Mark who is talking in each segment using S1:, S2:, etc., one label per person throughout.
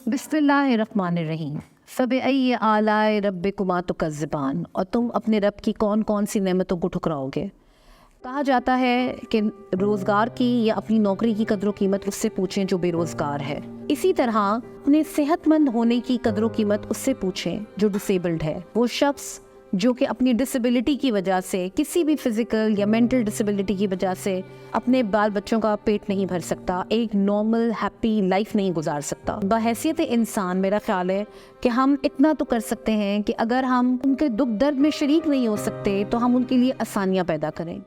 S1: بسم اللہ الرحمن الرحیم. فبأي آلاء ربكما تكذبان. اور تم اپنے رب کی کون کون سی نعمتوں کو ٹھکراؤ گے. کہا جاتا ہے کہ روزگار کی یا اپنی نوکری کی قدر و قیمت اس سے پوچھیں جو بے روزگار ہے. اسی طرح اپنے صحت مند ہونے کی قدر و قیمت اس سے پوچھیں جو ڈسیبلڈ ہے. وہ شخص جو کہ اپنی ڈسیبلٹی کی وجہ سے، کسی بھی فزیکل یا مینٹل ڈسیبلٹی کی وجہ سے اپنے بال بچوں کا پیٹ نہیں بھر سکتا، ایک نارمل ہیپی لائف نہیں گزار سکتا. بحیثیت انسان میرا خیال ہے کہ ہم اتنا تو کر سکتے ہیں کہ اگر ہم ان کے دکھ درد میں شریک نہیں ہو سکتے تو ہم ان کے لیے آسانیاں پیدا کریں.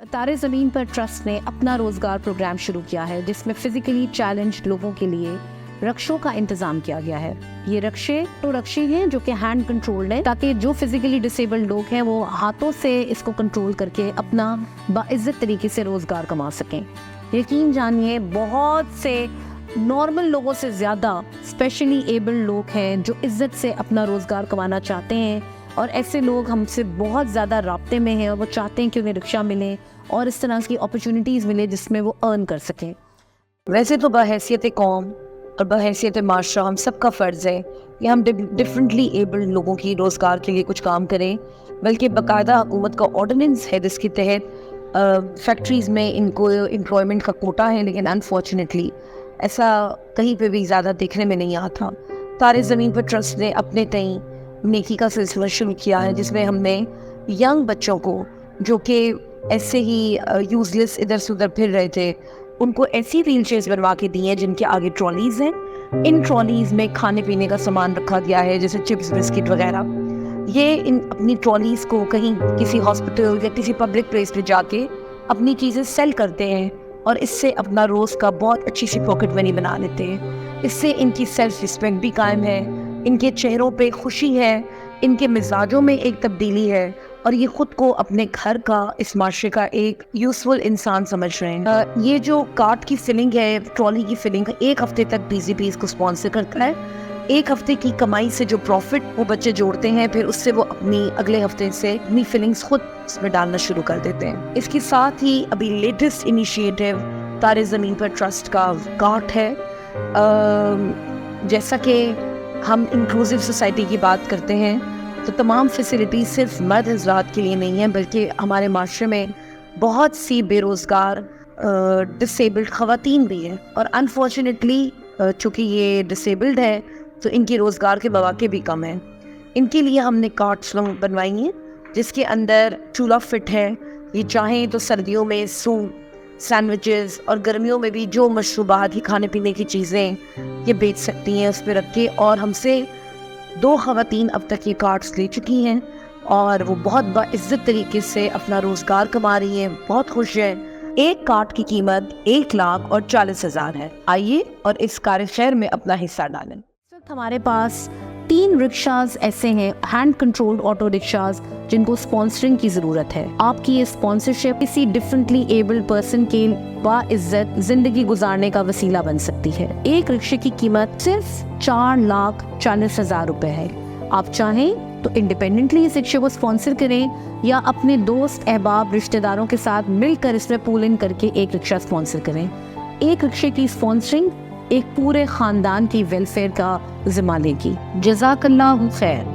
S1: تارے زمین پر ٹرسٹ نے اپنا روزگار پروگرام شروع کیا ہے جس میں فزیکلی چیلنجڈ لوگوں کے لیے رکشوں کا انتظام کیا گیا ہے. یہ رکشے ہیں جو کہ ہینڈ کنٹرولڈ ہیں تاکہ جو فزیکلی ڈسیبلڈ لوگ ہیں وہ ہاتھوں سے اس کو کنٹرول کر کے اپنا باعزت طریقے سے روزگار کما سکیں. یقین جانیے بہت سے نارمل لوگوں سے زیادہ اسپیشلی ایبلڈ لوگ ہیں جو عزت سے اپنا روزگار کمانا چاہتے ہیں، اور ایسے لوگ ہم سے بہت زیادہ رابطے میں ہیں اور وہ چاہتے ہیں کہ انہیں رکشہ ملے اور اس طرح کی اپرچونیٹیز ملے جس میں وہ ارن کر سکیں.
S2: ویسے تو بحیثیت قوم اور بحیثیت معاشرہ ہم سب کا فرض ہے کہ ہم ڈفرینٹلی ایبلڈ لوگوں کی روزگار کے لیے کچھ کام کریں، بلکہ باقاعدہ حکومت کا آرڈیننس ہے جس کے تحت فیکٹریز میں ان کو امپلائمنٹ کا کوٹا ہے، لیکن انفارچونیٹلی ایسا کہیں پہ بھی زیادہ دیکھنے میں نہیں آتا. تارے زمین پر ٹرسٹ نے اپنے تئیں نیکی کا سلسلہ شروع کیا ہے جس میں ہم نے ینگ بچوں کو جو کہ ایسے ہی یوزلیس ادھر سے ادھر پھر رہے تھے ان کو ایسی ویل چیئرز بنوا کے دی ہیں جن کے آگے ٹرالیز ہیں. ان ٹرالیز میں کھانے پینے کا سامان رکھا گیا ہے جیسے چپس بسکٹ وغیرہ. یہ اپنی ٹرالیز کو کہیں کسی ہاسپٹل یا کسی پبلک پلیس پہ جا کے اپنی چیزیں سیل کرتے ہیں اور اس سے اپنا روز کا بہت اچھی سی پاکٹ منی بنا لیتے ہیں. اس سے ان کی سیلف رسپیکٹ بھی قائم ہے، ان کے چہروں پہ خوشی ہے، ان کے مزاجوں میں ایک تبدیلی ہے، اور یہ خود کو اپنے گھر کا، اس معاشرے کا ایک یوزفل انسان سمجھ رہے ہیں. یہ جو کارٹ کی فلنگ ہے، ٹرالی کی فلنگ، ایک ہفتے تک BZP اس کو اسپانسر کرتا ہے. ایک ہفتے کی کمائی سے جو پروفٹ وہ بچے جوڑتے ہیں پھر اس سے وہ اپنی اگلے ہفتے سے اپنی فلنگز خود اس میں ڈالنا شروع کر دیتے ہیں. اس کے ساتھ ہی ابھی لیٹسٹ انیشیٹو تارے زمین پر ٹرسٹ کا کارٹ ہے. جیسا کہ ہم انکلوسیو سوسائٹی کی بات کرتے ہیں تو تمام فیسلٹیز صرف مرد حضرات کے لیے نہیں ہیں، بلکہ ہمارے معاشرے میں بہت سی بے روزگار ڈسیبلڈ خواتین بھی ہیں، اور انفارچونیٹلی چونکہ یہ ڈسیبلڈ ہے تو ان کی روزگار کے مواقع بھی کم ہیں. ان کے لیے ہم نے کارٹس بنوائی ہیں جس کے اندر چولہا فٹ ہے. یہ چاہیں تو سردیوں میں سوپ، سینڈوچز، اور گرمیوں میں بھی جو مشروبات ہی کھانے پینے کی چیزیں یہ بیچ سکتی ہیں اس پہ رکھ کے. اور ہم سے 2 خواتین اب تک یہ کارڈز لے چکی ہیں اور وہ بہت باعزت طریقے سے اپنا روزگار کما رہی ہیں، بہت خوش ہیں. ایک کارڈ کی قیمت 1,40,000 ہے. آئیے اور اس کار خیر میں اپنا حصہ ڈالیں.
S1: اس وقت ہمارے پاس 3 رکشاز ایسے ہیں، ہینڈ کنٹرولڈ آٹو رکشاز، جن کو اسپانسرنگ کی ضرورت ہے. آپ کی یہ اسپانسرشپ کسی ڈفرینٹلی ایبلڈ پرسن کے باعزت زندگی گزارنے کا وسیلہ بن سکتی ہے. ایک رکشے کی قیمت صرف 4,40,000 روپے ہے. آپ چاہیں تو انڈیپینڈنٹلی اس رکشے کو اسپانسر کریں یا اپنے دوست احباب رشتہ داروں کے ساتھ مل کر اس میں پول ان کر کے ایک رکشہ اسپانسر کریں. ایک رکشے کی اسپانسرنگ ایک پورے خاندان کی ویلفیئر کا ذمہ لے گی. جزاک اللہ خیر.